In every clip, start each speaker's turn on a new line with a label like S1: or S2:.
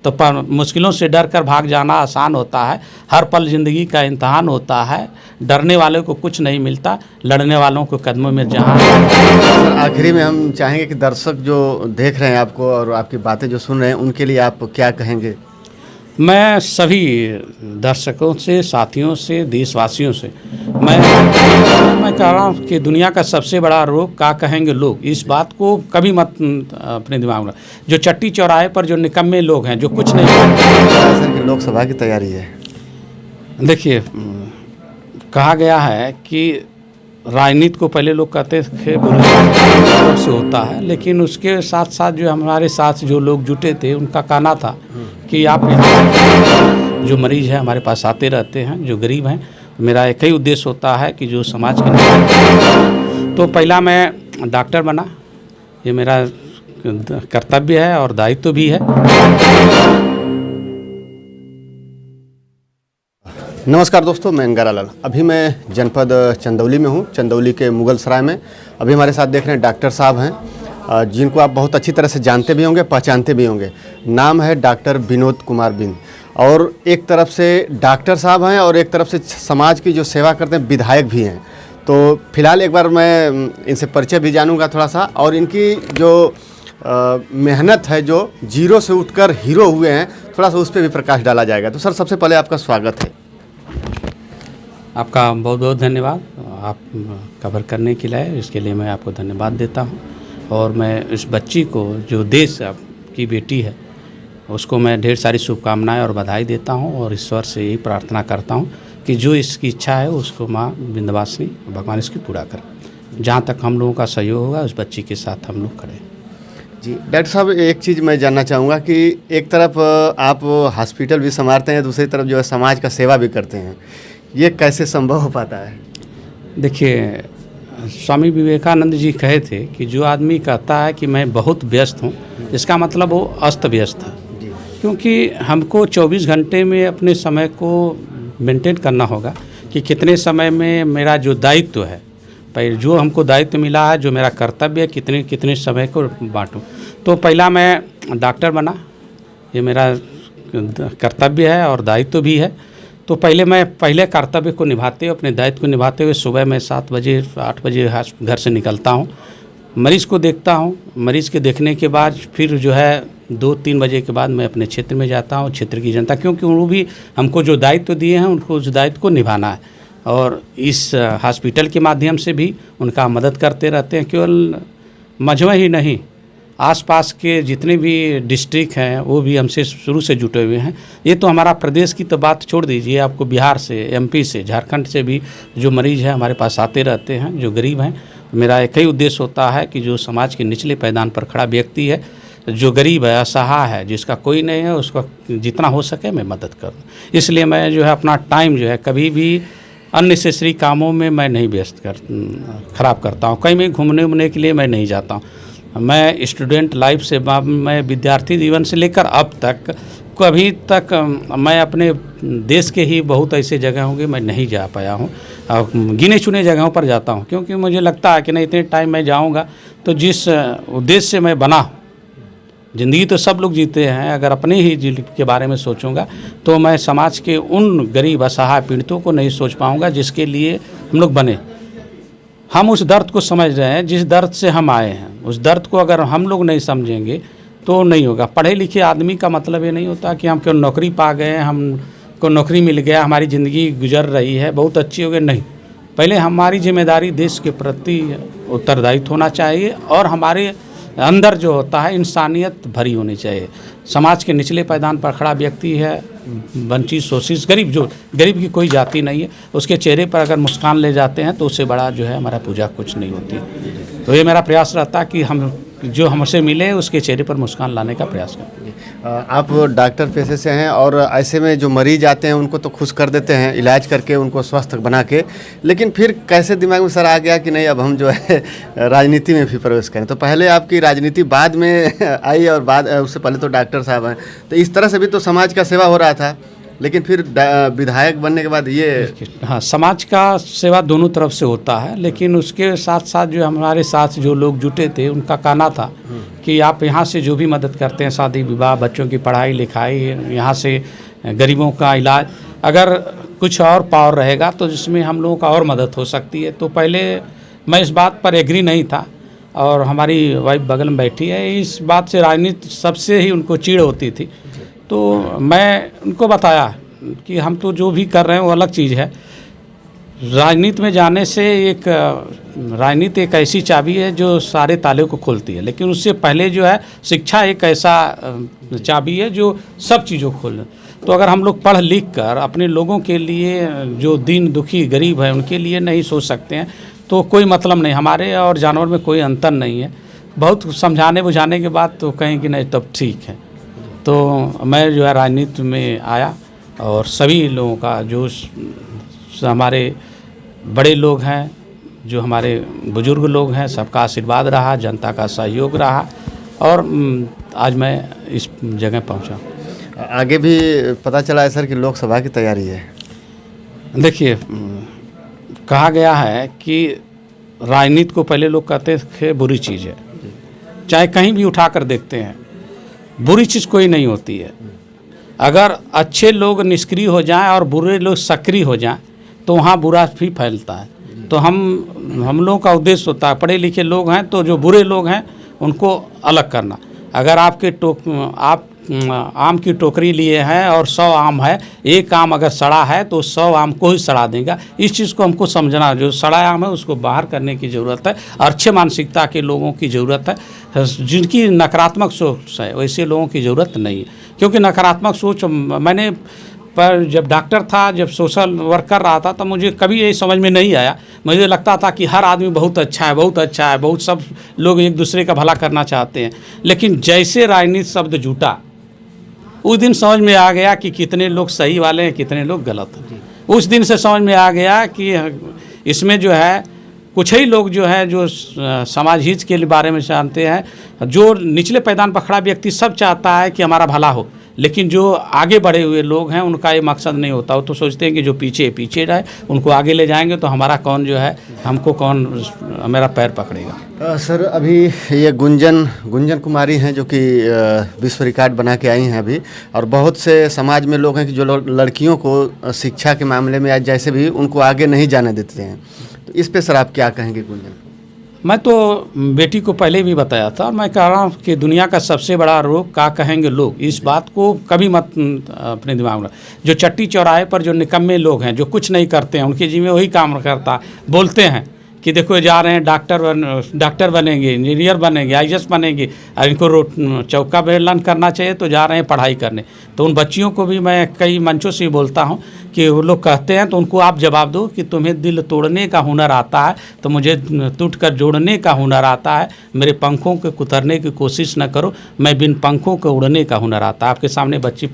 S1: तो मुश्किलों से डर कर भाग जाना आसान होता है। हर पल ज़िंदगी का इम्तहान होता है। डरने वालों को कुछ नहीं मिलता, लड़ने वालों को कदमों में जहां।
S2: आखिरी में हम चाहेंगे कि दर्शक जो देख रहे हैं आपको और आपकी बातें जो सुन रहे हैं उनके लिए आप क्या कहेंगे?
S1: मैं सभी दर्शकों से, साथियों से, देशवासियों से मैं कह रहा हूँ कि दुनिया का सबसे बड़ा रोग क्या कहेंगे लोग, इस बात को कभी मत अपने दिमाग में। जो चट्टी चौराहे पर जो निकम्मे लोग हैं, जो कुछ नहीं करते।
S2: लोकसभा की तैयारी है।
S1: देखिए, कहा गया है कि राजनीति को पहले लोग कहते थे बुरे से होता है, लेकिन उसके साथ साथ जो हमारे साथ जो लोग जुटे थे उनका कहना था कि आप यहाँ जो मरीज़ हैं हमारे पास आते रहते हैं, जो गरीब हैं। मेरा एक ही उद्देश्य होता है कि जो समाज के, तो पहला मैं डॉक्टर बना, ये मेरा कर्तव्य है और दायित्व भी है।
S2: नमस्कार दोस्तों, मैं अंगारा लाल। अभी मैं जनपद चंदौली में हूँ, चंदौली के मुगल सराय में। अभी हमारे साथ देख रहे हैं डॉक्टर साहब हैं, जिनको आप बहुत अच्छी तरह से जानते भी होंगे, पहचानते भी होंगे। नाम है डॉक्टर विनोद कुमार बिंद। और एक तरफ से डॉक्टर साहब हैं और एक तरफ से समाज की जो सेवा करते हैं विधायक भी हैं। तो फिलहाल एक बार मैं इनसे परिचय भी जानूँगा थोड़ा सा, और इनकी जो मेहनत है, जो जीरो से उठकर हीरो हुए हैं, थोड़ा सा उस पर भी प्रकाश डाला जाएगा। तो सर, सबसे पहले आपका स्वागत है।
S1: आपका बहुत बहुत धन्यवाद, आप कवर करने के लिए, इसके लिए मैं आपको धन्यवाद देता हूं। और मैं इस बच्ची को, जो देश की बेटी है, उसको मैं ढेर सारी शुभकामनाएं और बधाई देता हूं, और ईश्वर से यही प्रार्थना करता हूं कि जो इसकी इच्छा है उसको माँ विंध्यवासिनी भगवान इसकी पूरा करे। जहां तक हम लोगों का सहयोग होगा, उस बच्ची के साथ हम लोग खड़े हैं।
S2: जी डॉक्टर साहब, एक चीज़ मैं जानना चाहूँगा कि एक तरफ आप हॉस्पिटल भी संभालते हैं, दूसरी तरफ जो है समाज का सेवा भी करते हैं, ये कैसे संभव हो पाता है?
S1: देखिए, स्वामी विवेकानंद जी कहे थे कि जो आदमी कहता है कि मैं बहुत व्यस्त हूँ, इसका मतलब वो अस्त व्यस्त है। क्योंकि हमको 24 घंटे में अपने समय को मेंटेन करना होगा कि कितने समय में मेरा जो दायित्व है, पहले जो हमको दायित्व मिला है, जो मेरा कर्तव्य है, कितने कितने समय को बांटूं। तो पहला मैं डॉक्टर बना, ये मेरा कर्तव्य है और दायित्व भी है। तो पहले कर्तव्य को निभाते हुए, अपने दायित्व को निभाते हुए, सुबह मैं 7 बजे 8 बजे घर से निकलता हूँ, मरीज़ को देखता हूँ। मरीज़ के देखने के बाद फिर जो है 2-3 बजे के बाद मैं अपने क्षेत्र में जाता हूँ, क्षेत्र की जनता, क्योंकि वो भी हमको जो दायित्व दिए हैं उनको उस दायित्व को निभाना है। और इस हॉस्पिटल के माध्यम से भी उनका मदद करते रहते हैं। केवल मझवा ही नहीं, आसपास के जितने भी डिस्ट्रिक्ट हैं वो भी हमसे शुरू से जुटे हुए हैं। ये तो हमारा प्रदेश की तो बात छोड़ दीजिए, आपको बिहार से, एमपी से, झारखंड से भी जो मरीज़ हैं हमारे पास आते रहते हैं, जो गरीब हैं। मेरा एक ही उद्देश्य होता है कि जो समाज के निचले पायदान पर खड़ा व्यक्ति है, जो गरीब है, असहाय है, जिसका कोई नहीं है, उसका जितना हो सके मैं मदद करूँ। इसलिए मैं जो है अपना टाइम जो है कभी भी अननेसेसरी कामों में मैं नहीं खराब करता हूँ। कहीं मैं घूमने के लिए मैं नहीं जाता हूँ। मैं स्टूडेंट लाइफ से, मैं विद्यार्थी जीवन से लेकर अब तक, कभी तक मैं अपने देश के ही बहुत ऐसे जगह होंगे मैं नहीं जा पाया हूँ। गिने चुने जगहों पर जाता हूँ, क्योंकि मुझे लगता है कि नहीं, इतने टाइम मैं जाऊँगा तो जिस उद्देश्य से मैं बना, ज़िंदगी तो सब लोग जीते हैं, अगर अपने ही के बारे में सोचूंगा तो मैं समाज के उन गरीब असहाय पीड़ितों को नहीं सोच पाऊँगा जिसके लिए हम लोग बने। हम उस दर्द को समझ रहे हैं, जिस दर्द से हम आए हैं, उस दर्द को अगर हम लोग नहीं समझेंगे तो नहीं होगा। पढ़े लिखे आदमी का मतलब ये नहीं होता कि हम क्यों नौकरी पा गए, हमको नौकरी मिल गया, हमारी ज़िंदगी गुजर रही है, बहुत अच्छी हो गई, नहीं। पहले हमारी जिम्मेदारी देश के प्रति उत्तरदायित्व होना चाहिए, और हमारे अंदर जो होता है इंसानियत भरी होनी चाहिए। समाज के निचले पायदान पर खड़ा व्यक्ति है, वंचित शोषित गरीब, जो गरीब की कोई जाति नहीं है, उसके चेहरे पर अगर मुस्कान ले जाते हैं तो उससे बड़ा जो है हमारा पूजा कुछ नहीं होती। तो ये मेरा प्रयास रहता है कि हम जो हमसे मिले उसके चेहरे पर मुस्कान लाने का प्रयास करें।
S2: आप डॉक्टर पेशे से हैं, और ऐसे में जो मरीज आते हैं उनको तो खुश कर देते हैं, इलाज करके उनको स्वस्थ बना के, लेकिन फिर कैसे दिमाग में सर आ गया कि नहीं अब हम जो है राजनीति में भी प्रवेश करें? तो पहले आपकी राजनीति बाद में आई, और बाद उससे पहले तो डॉक्टर साहब हैं, तो इस तरह से भी तो समाज का सेवा हो रहा था। लेकिन फिर विधायक बनने के बाद ये
S1: हाँ, समाज का सेवा दोनों तरफ से होता है, लेकिन उसके साथ साथ जो हमारे साथ जो लोग जुटे थे उनका कहना था कि आप यहाँ से जो भी मदद करते हैं, शादी विवाह, बच्चों की पढ़ाई लिखाई, यहाँ से गरीबों का इलाज, अगर कुछ और पावर रहेगा तो जिसमें हम लोगों का और मदद हो सकती है। तो पहले मैं इस बात पर एग्री नहीं था, और हमारी वाइफ बगल में बैठी है, इस बात से राजनीति सबसे ही उनको चिढ़ होती थी। तो मैं उनको बताया कि हम तो जो भी कर रहे हैं वो अलग चीज़ है, राजनीति में जाने से राजनीति एक ऐसी चाबी है जो सारे ताले को खोलती है, लेकिन उससे पहले जो है शिक्षा एक ऐसा चाबी है जो सब चीज़ों को खोल। तो अगर हम लोग पढ़ लिख कर अपने लोगों के लिए, जो दीन दुखी गरीब है उनके लिए नहीं सोच सकते हैं, तो कोई मतलब नहीं, हमारे और जानवर में कोई अंतर नहीं है। बहुत समझाने बुझाने के बाद तो कहें कि नहीं तब ठीक है। तो मैं जो है राजनीति में आया, और सभी लोगों का जो हमारे बड़े लोग हैं, जो हमारे बुजुर्ग लोग हैं, सबका आशीर्वाद रहा, जनता का सहयोग रहा, और आज मैं इस जगह पहुंचा।
S2: आगे भी पता चला है सर कि लोकसभा की तैयारी है।
S1: देखिए, कहा गया है कि राजनीति को पहले लोग कहते थे बुरी चीज़ है, चाहे कहीं भी उठा कर देखते हैं, बुरी चीज़ कोई नहीं होती है। अगर अच्छे लोग निष्क्रिय हो जाएं और बुरे लोग सक्रिय हो जाएं तो वहाँ बुरा भी फैलता है। तो हम लोगों का उद्देश्य होता है, पढ़े लिखे लोग हैं तो जो बुरे लोग हैं उनको अलग करना। अगर आप आम की टोकरी लिए हैं और 100 आम है, एक आम अगर सड़ा है तो 100 आम को ही सड़ा देगा। इस चीज़ को हमको समझना, जो सड़ा आम है उसको बाहर करने की ज़रूरत है। अच्छे मानसिकता के लोगों की ज़रूरत है, जिनकी नकारात्मक सोच है वैसे लोगों की ज़रूरत नहीं है। क्योंकि नकारात्मक सोच, मैंने पर जब डॉक्टर था, जब सोशल वर्क कर रहा था, तो मुझे कभी ये समझ में नहीं आया। मुझे लगता था कि हर आदमी बहुत अच्छा है, बहुत अच्छा है, बहुत सब लोग एक दूसरे का भला करना चाहते हैं। लेकिन जैसे राजनीति शब्द जुटा, उस दिन समझ में आ गया कि कितने लोग सही वाले हैं, कितने लोग गलत हैं। उस दिन से समझ में आ गया कि इसमें जो है कुछ ही लोग जो है जो समाज हित के बारे में जानते हैं। जो निचले पैदान पर खड़ा व्यक्ति सब चाहता है कि हमारा भला हो, लेकिन जो आगे बढ़े हुए लोग हैं उनका ये मकसद नहीं होता। वो तो सोचते हैं कि जो पीछे रहे उनको आगे ले जाएंगे तो हमारा कौन जो है, हमको कौन मेरा पैर पकड़ेगा।
S2: सर, अभी ये गुंजन कुमारी हैं जो कि विश्व रिकॉर्ड बना के आई हैं अभी, और बहुत से समाज में लोग हैं कि जो लड़कियों को शिक्षा के मामले में आज जैसे भी उनको आगे नहीं जाने देते हैं। तो इस पे सर आप क्या कहेंगे गुंजन?
S1: मैं तो बेटी को पहले भी बताया था, और मैं कह रहा हूँ कि दुनिया का सबसे बड़ा रोग क्या कहेंगे लोग, इस बात को कभी मत अपने दिमाग में। जो चट्टी चौराहे पर जो निकम्मे लोग हैं, जो कुछ नहीं करते हैं, उनके जी में वही काम करता, बोलते हैं कि देखो जा रहे हैं डॉक्टर बनेंगे, इंजीनियर बनेंगे, IAS बनेंगे, और इनको चौका बेलन करना चाहिए तो जा रहे हैं पढ़ाई करने। तो उन बच्चियों को भी मैं कई मंचों से बोलता हूँ कि वो लोग कहते हैं तो उनको आप जवाब दो कि तुम्हें दिल तोड़ने का हुनर आता है तो मुझे टूट कर जोड़ने का हुनर आता है। मेरे पंखों के कुतरने की कोशिश न करो, मैं बिन पंखों के उड़ने का हुनर आता है। आपके सामने बच्ची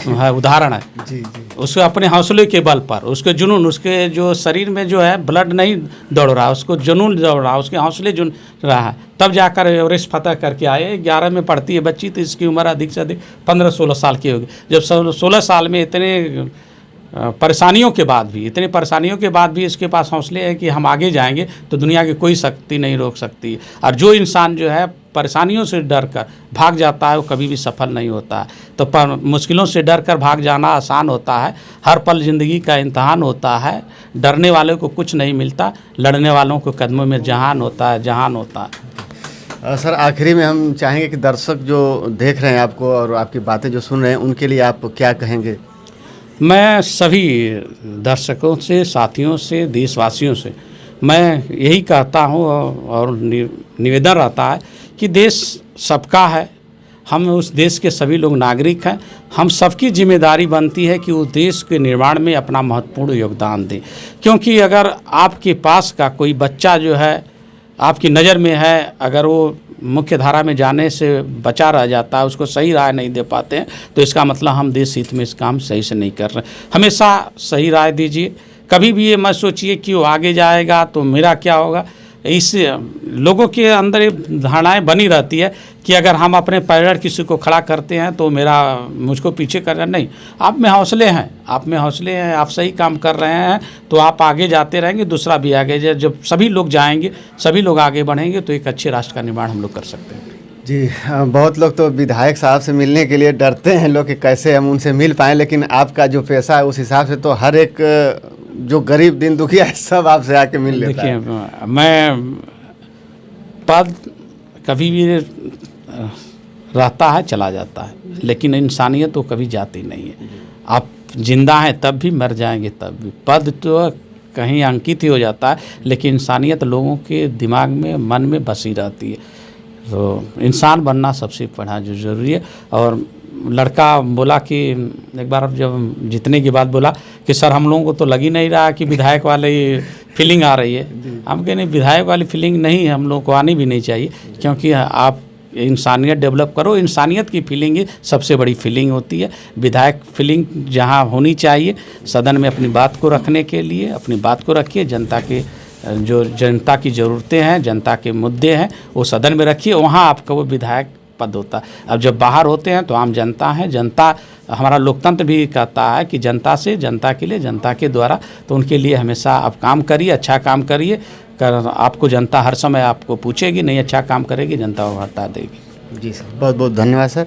S1: है, उदाहरण है जी। उसके अपने हौसले के बल पर, उसके जुनून, उसके जो शरीर में जो है ब्लड नहीं दौड़ रहा, उसको जुनून दौड़ रहा, उसके हौसले जुन रहा है, तब जाकर एवरेस्ट फतह करके आए। 11 में पढ़ती है बच्ची, तो इसकी उम्र अधिक से अधिक 15-16 साल की होगी। जब 16 साल में इतने परेशानियों के बाद भी इसके पास हौसले है कि हम आगे जाएंगे तो दुनिया की कोई शक्ति नहीं रोक सकती। और जो इंसान जो है परेशानियों से डर कर भाग जाता है वो कभी भी सफल नहीं होता है। तो मुश्किलों से डर कर भाग जाना आसान होता है, हर पल ज़िंदगी का इम्तहान होता है। डरने वाले को कुछ नहीं मिलता, लड़ने वालों के कदमों में जहान होता है।
S2: सर, आखिरी में हम चाहेंगे कि दर्शक जो देख रहे हैं आपको और आपकी बातें जो सुन रहे हैं उनके लिए आप क्या कहेंगे?
S1: मैं सभी दर्शकों से, साथियों से, देशवासियों से मैं यही कहता हूँ और निवेदन रहता है कि देश सबका है, हम उस देश के सभी लोग नागरिक हैं। हम सबकी जिम्मेदारी बनती है कि उस देश के निर्माण में अपना महत्वपूर्ण योगदान दें। क्योंकि अगर आपके पास का कोई बच्चा जो है आपकी नज़र में है, अगर वो मुख्य धारा में जाने से बचा रह जाता है, उसको सही राय नहीं दे पाते हैं, तो इसका मतलब हम देश हित में इस काम सही से नहीं कर रहे। हमेशा सही राय दीजिए, कभी भी ये मत सोचिए कि वो आगे जाएगा तो मेरा क्या होगा। इस लोगों के अंदर ये धारणाएं बनी रहती है कि अगर हम अपने पैर किसी को खड़ा करते हैं तो मुझको पीछे कर रहा नहीं। आप में हौसले हैं, आप सही काम कर रहे हैं तो आप आगे जाते रहेंगे, दूसरा भी आगे। जब सभी लोग जाएंगे, सभी लोग आगे बढ़ेंगे तो एक अच्छे राष्ट्र का निर्माण हम लोग कर सकते हैं।
S2: जी, बहुत लोग तो विधायक साहब से मिलने के लिए डरते हैं लोग कि कैसे हम उनसे मिल पाएँ, लेकिन आपका जो पैसा है उस हिसाब से तो हर एक जो गरीब दिन दुखिया है सब आपसे आके मिल लेता है।
S1: देखिए, मैं पद कभी भी रहता है चला जाता है, लेकिन इंसानियत तो कभी जाती नहीं है। आप जिंदा हैं तब भी, मर जाएंगे तब भी। पद तो कहीं अंकित ही हो जाता है, लेकिन इंसानियत लोगों के दिमाग में, मन में बसी रहती है। तो इंसान बनना सबसे बड़ा जो ज़रूरी है। और लड़का बोला कि एक बार जब जीतने के बाद बोला कि सर हम लोगों को तो लग ही नहीं रहा कि विधायक वाली फीलिंग आ रही है। हम कह नहीं, विधायक वाली फीलिंग नहीं, हम लोगों को आनी भी नहीं चाहिए, क्योंकि आप इंसानियत डेवलप करो। इंसानियत की फीलिंग ही सबसे बड़ी फीलिंग होती है। विधायक फीलिंग जहाँ होनी चाहिए, सदन में अपनी बात को रखने के लिए अपनी बात को रखिए। जनता की ज़रूरतें हैं, जनता के मुद्दे हैं, वो सदन में रखिए, वहाँ आपका वो विधायक पद होता है। अब जब बाहर होते हैं तो आम जनता है, जनता, हमारा लोकतंत्र भी कहता है कि जनता से, जनता के लिए, जनता के द्वारा। तो उनके लिए हमेशा आप काम करिए, अच्छा काम करिए। आपको जनता हर समय आपको पूछेगी, नहीं अच्छा काम करेगी जनता वो हटा देगी।
S2: जी सर, बहुत बहुत धन्यवाद सर।